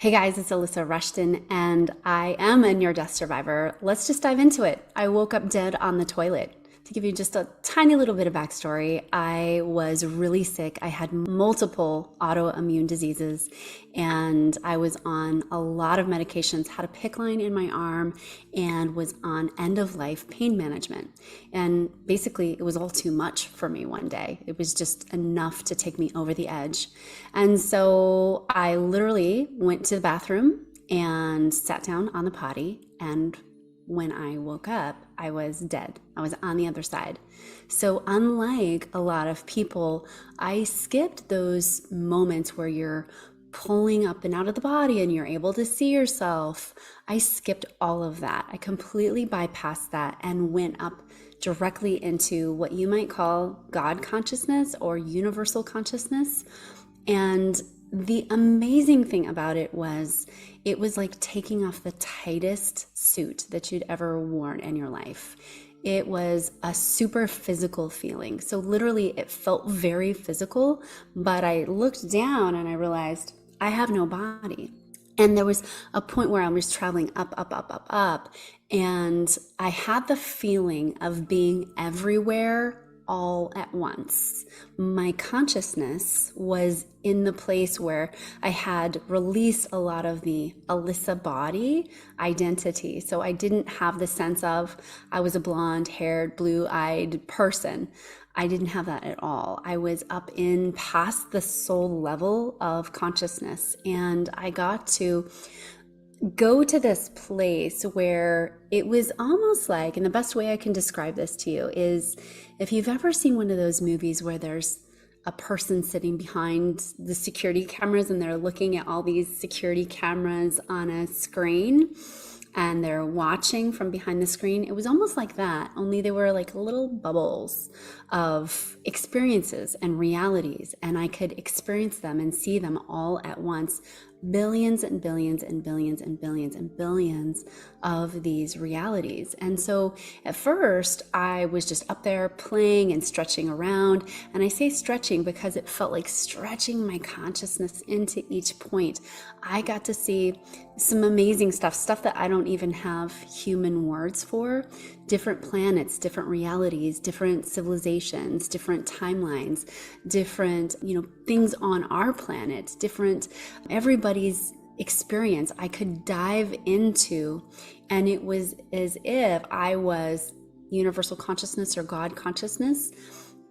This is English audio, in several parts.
Hey guys, it's Alyssa Rushton, and I am a near death survivor. Let's just dive into it. I woke up dead on the toilet. To give you just a tiny little bit of backstory, I was really sick. I had multiple autoimmune diseases, and I was on a lot of medications, had a PICC line in my arm, and was on end of life pain management. And basically, it was all too much for me one day. It was just enough to take me over the edge. And so I literally went to the bathroom and sat down on the potty, and when I woke up, I was dead. I was on the other side. So unlike a lot of people, I skipped those moments where you're pulling up and out of the body and you're able to see yourself. I skipped all of that. I completely bypassed that and went up directly into what you might call God consciousness or universal consciousness. And the amazing thing about it was like taking off the tightest suit that you'd ever worn in your life. It was a super physical feeling. So literally it felt very physical, but I looked down and I realized I have no body. And there was a point where I was traveling up, up, up, up, up. And I had the feeling of being everywhere all at once. My consciousness was in the place where I had released a lot of the Alyssa body identity. So I didn't have the sense of I was a blonde-haired, blue-eyed person. I didn't have that at all. I was up in past the soul level of consciousness, and I got to go to this place where it was almost like, and the best way I can describe this to you is if you've ever seen one of those movies where there's a person sitting behind the security cameras and they're looking at all these security cameras on a screen and they're watching from behind the screen. It was almost like that, only they were like little bubbles of experiences and realities, and I could experience them and see them all at once. Billions and billions and billions and billions and billions of these realities. And so at first I was just up there playing and stretching around. And I say stretching because it felt like stretching my consciousness into each point. I got to see some amazing stuff that I don't even have human words for. Different planets, different realities, different civilizations, different timelines, different, things on our planet, different, everybody's experience I could dive into. And it was as if I was universal consciousness or God consciousness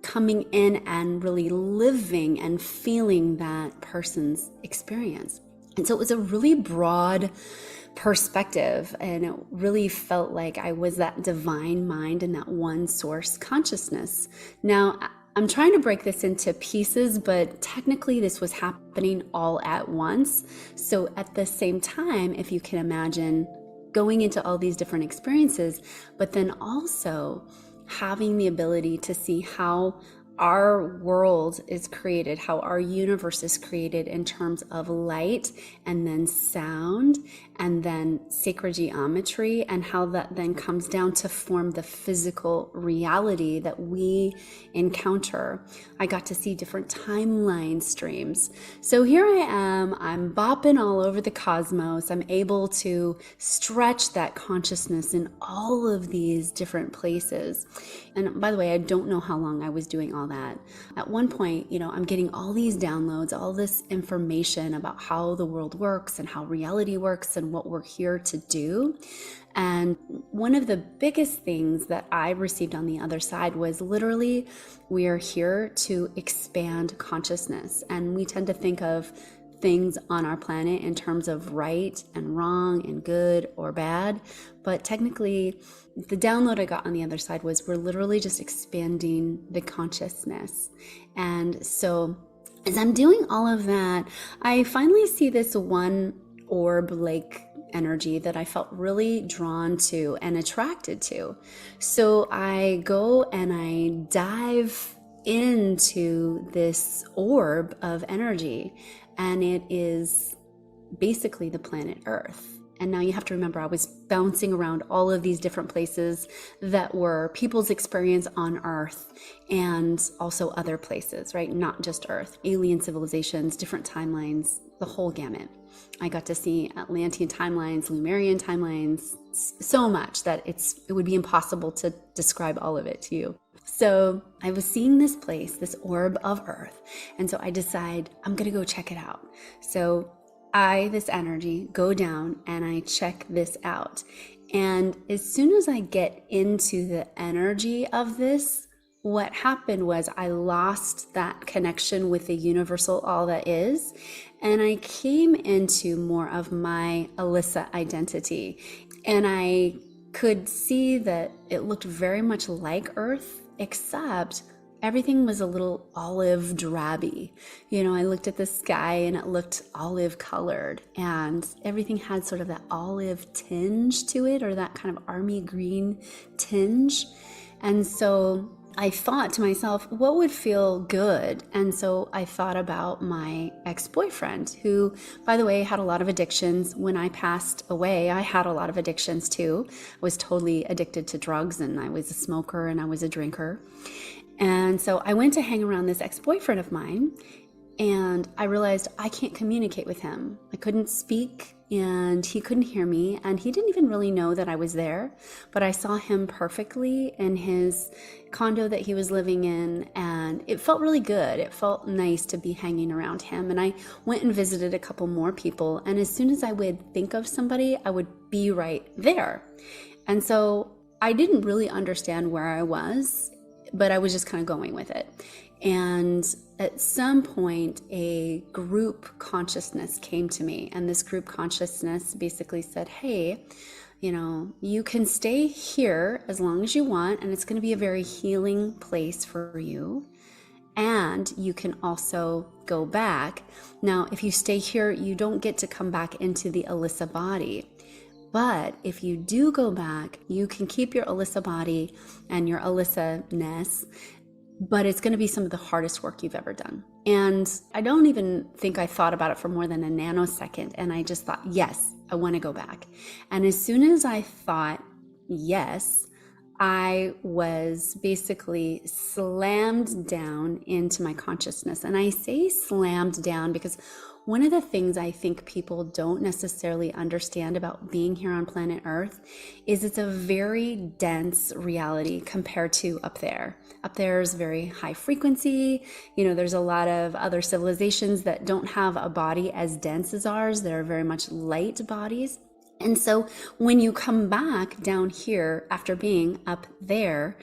coming in and really living and feeling that person's experience. And so it was a really broad perspective, and it really felt like I was that divine mind and that one source consciousness. Now, I'm trying to break this into pieces, but technically this was happening all at once. So at the same time, if you can imagine going into all these different experiences, but then also having the ability to see how our world is created, how our universe is created in terms of light and then sound and then sacred geometry, and how that then comes down to form the physical reality that we encounter. I got to see different timeline streams. So here I am, I'm bopping all over the cosmos. I'm able to stretch that consciousness in all of these different places. And by the way, I don't know how long I was doing all that. At one point, I'm getting all these downloads, all this information about how the world works and how reality works and what we're here to do. And one of the biggest things that I received on the other side was literally, we are here to expand consciousness. And we tend to think of things on our planet in terms of right and wrong and good or bad. But technically, the download I got on the other side was we're literally just expanding the consciousness. And so as I'm doing all of that, I finally see this one orb-like energy that I felt really drawn to and attracted to. So I go and I dive into this orb of energy, and it is basically the planet Earth. And now you have to remember, I was bouncing around all of these different places that were people's experience on Earth and also other places, right? Not just Earth, alien civilizations, different timelines, the whole gamut. I got to see Atlantean timelines, Lemurian timelines, so much that it would be impossible to describe all of it to you. So I was seeing this place, this orb of earth. And so I decide I'm going to go check it out. So this energy, go down and I check this out. And as soon as I get into the energy of this, what happened was I lost that connection with the universal all that is. And I came into more of my Alyssa identity. And I could see that it looked very much like Earth, except everything was a little olive drabby. I looked at the sky and it looked olive colored, and everything had sort of that olive tinge to it, or that kind of army green tinge. And so I thought to myself, what would feel good? And so I thought about my ex-boyfriend, who, by the way, had a lot of addictions. When I passed away, I had a lot of addictions too. I was totally addicted to drugs, and I was a smoker and I was a drinker. And so I went to hang around this ex-boyfriend of mine, and I realized I can't communicate with him. I couldn't speak, and he couldn't hear me, and he didn't even really know that I was there, but I saw him perfectly in his condo that he was living in, and it felt really good. It felt nice to be hanging around him. And I went and visited a couple more people, and as soon as I would think of somebody, I would be right there. And so I didn't really understand where I was, but I was just kind of going with it. And at some point, a group consciousness came to me, and this group consciousness basically said, hey, you can stay here as long as you want, and it's going to be a very healing place for you. And you can also go back. Now, if you stay here, you don't get to come back into the Alyssa body. But if you do go back, you can keep your Alyssa body and your Alyssa-ness, but it's going to be some of the hardest work you've ever done. And I don't even think I thought about it for more than a nanosecond. And I just thought, yes, I want to go back. And as soon as I thought, yes, I was basically slammed down into my consciousness. And I say slammed down because one of the things I think people don't necessarily understand about being here on planet Earth is it's a very dense reality compared to up there. Up there is very high frequency. There's a lot of other civilizations that don't have a body as dense as ours. They're very much light bodies. And so when you come back down here after being up there,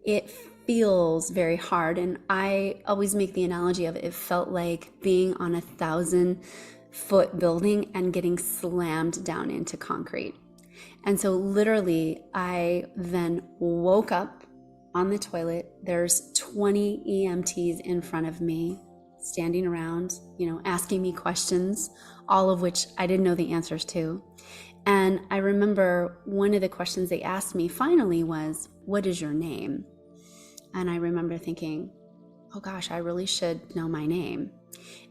it feels very hard. And I always make the analogy of it felt like being on a 1,000-foot building and getting slammed down into concrete. And so literally I then woke up on the toilet. There's 20 EMTs in front of me standing around, asking me questions, all of which I didn't know the answers to. And I remember one of the questions they asked me finally was, what is your name? And I remember thinking, oh gosh, I really should know my name.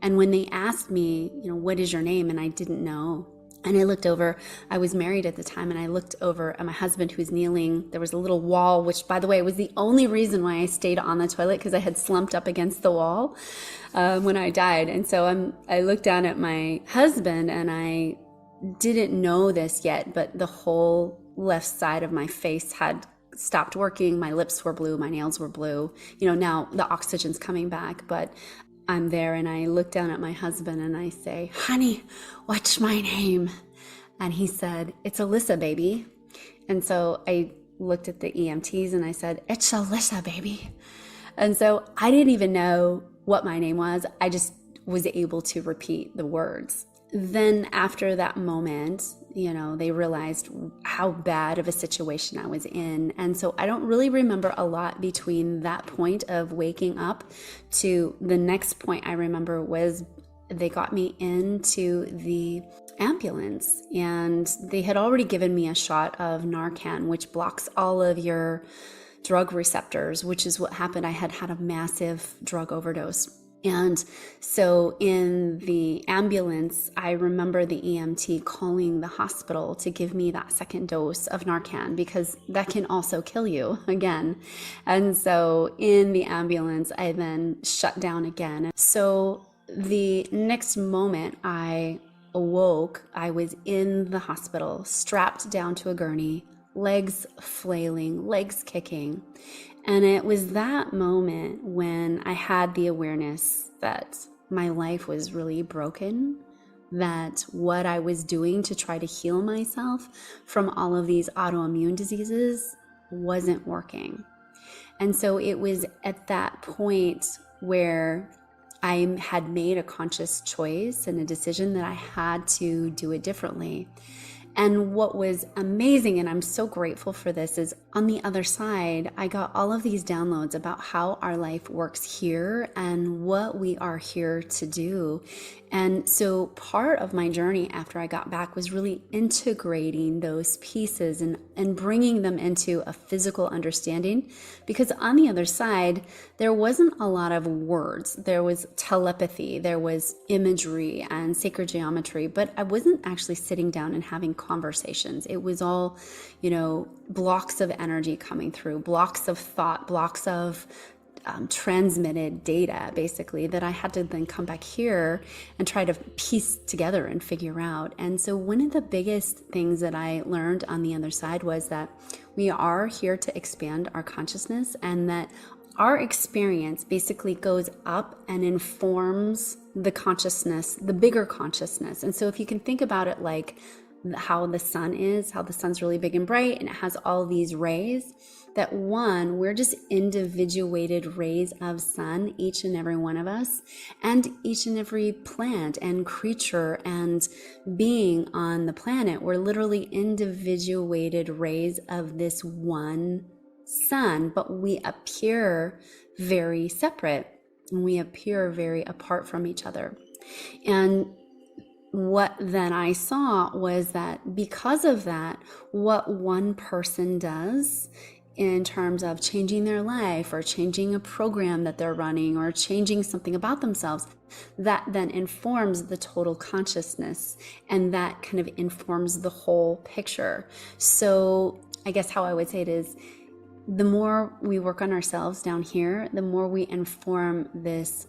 And when they asked me, what is your name? And I didn't know. And I looked over, I was married at the time, and I looked over at my husband who was kneeling. There was a little wall, which by the way, was the only reason why I stayed on the toilet, because I had slumped up against the wall when I died. And so I looked down at my husband, and I didn't know this yet, but the whole left side of my face had stopped working. My lips were blue, my nails were blue. Now the oxygen's coming back, but I'm there, and I look down at my husband and I say, honey, what's my name? And he said, it's Alyssa, baby. And so I looked at the EMTs and I said, it's Alyssa, baby. And so I didn't even know what my name was. I just was able to repeat the words. Then after that moment, they realized how bad of a situation I was in. And so I don't really remember a lot between that point of waking up to the next point I remember was they got me into the ambulance, and they had already given me a shot of Narcan, which blocks all of your drug receptors, which is what happened. I had had a massive drug overdose. And so in the ambulance, I remember the EMT calling the hospital to give me that second dose of Narcan, because that can also kill you again. And so in the ambulance, I then shut down again. So the next moment I awoke, I was in the hospital, strapped down to a gurney, legs flailing, legs kicking. And it was that moment when I had the awareness that my life was really broken, that what I was doing to try to heal myself from all of these autoimmune diseases wasn't working. And so it was at that point where I had made a conscious choice and a decision that I had to do it differently. And what was amazing, and I'm so grateful for this, is on the other side, I got all of these downloads about how our life works here and what we are here to do. And so part of my journey after I got back was really integrating those pieces and bringing them into a physical understanding, because on the other side, there wasn't a lot of words. There was telepathy, there was imagery and sacred geometry, but I wasn't actually sitting down and having conversations. It was all, blocks of energy coming through, blocks of thought, blocks of transmitted data, basically, that I had to then come back here and try to piece together and figure out. And so one of the biggest things that I learned on the other side was that we are here to expand our consciousness, and that our experience basically goes up and informs the consciousness, the bigger consciousness. And so if you can think about it like how the sun's really big and bright, and it has all these rays, that we're just individuated rays of sun, each and every one of us, and each and every plant and creature and being on the planet. We're literally individuated rays of this one sun, but we appear very separate and we appear very apart from each other. And what then I saw was that because of that, what one person does in terms of changing their life or changing a program that they're running or changing something about themselves, that then informs the total consciousness, and that kind of informs the whole picture. So I guess how I would say it is, the more we work on ourselves down here, the more we inform this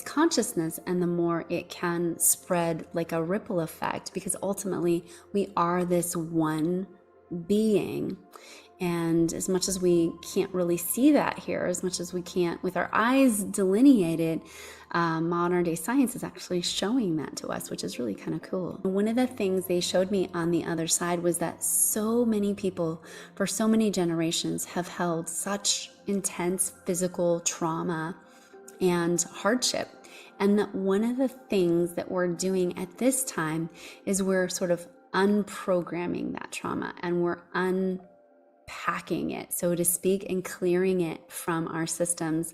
consciousness, and the more it can spread like a ripple effect, because ultimately we are this one being. And as much as we can't really see that here, as much as we can't with our eyes delineate it, modern day science is actually showing that to us, which is really kind of cool. One of the things they showed me on the other side was that so many people for so many generations have held such intense physical trauma and hardship. And that one of the things that we're doing at this time is we're sort of unprogramming that trauma, and we're unpacking it, so to speak, and clearing it from our systems.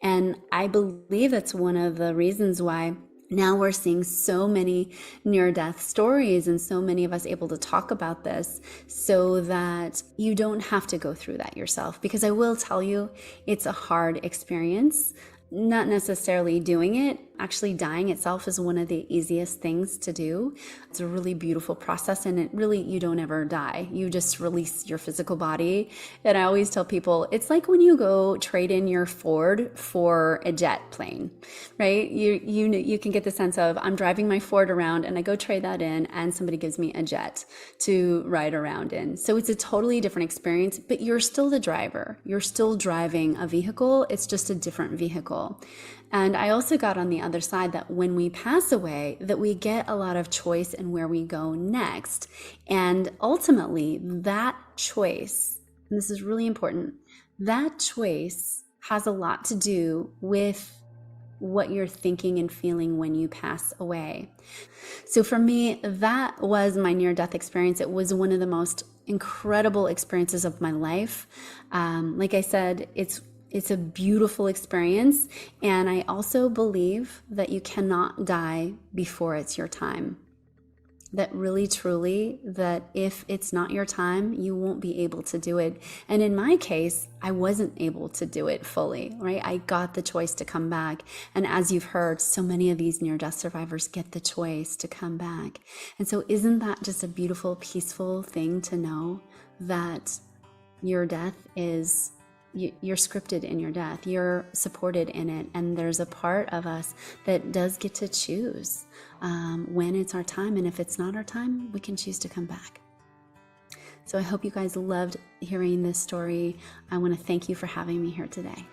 And I believe that's one of the reasons why now we're seeing so many near-death stories and so many of us able to talk about this, so that you don't have to go through that yourself. Because I will tell you, it's a hard experience. Not necessarily doing it, actually dying itself is one of the easiest things to do. It's a really beautiful process, and you don't ever die. You just release your physical body. And I always tell people, it's like when you go trade in your Ford for a jet plane, right? You can get the sense of, I'm driving my Ford around and I go trade that in, and somebody gives me a jet to ride around in. So it's a totally different experience, but you're still the driver. You're still driving a vehicle. It's just a different vehicle. And I also got on the other side that when we pass away, that we get a lot of choice in where we go next. And ultimately, that choice, and this is really important, that choice has a lot to do with what you're thinking and feeling when you pass away. So for me, that was my near-death experience. It was one of the most incredible experiences of my life. Like I said, it's a beautiful experience. And I also believe that you cannot die before it's your time. That really, truly, that if it's not your time, you won't be able to do it. And in my case, I wasn't able to do it fully, right? I got the choice to come back. And as you've heard, so many of these near-death survivors get the choice to come back. And so isn't that just a beautiful, peaceful thing to know that your death is you're scripted in your death. You're supported in it. And there's a part of us that does get to choose when it's our time. And if it's not our time, we can choose to come back. So I hope you guys loved hearing this story. I want to thank you for having me here today.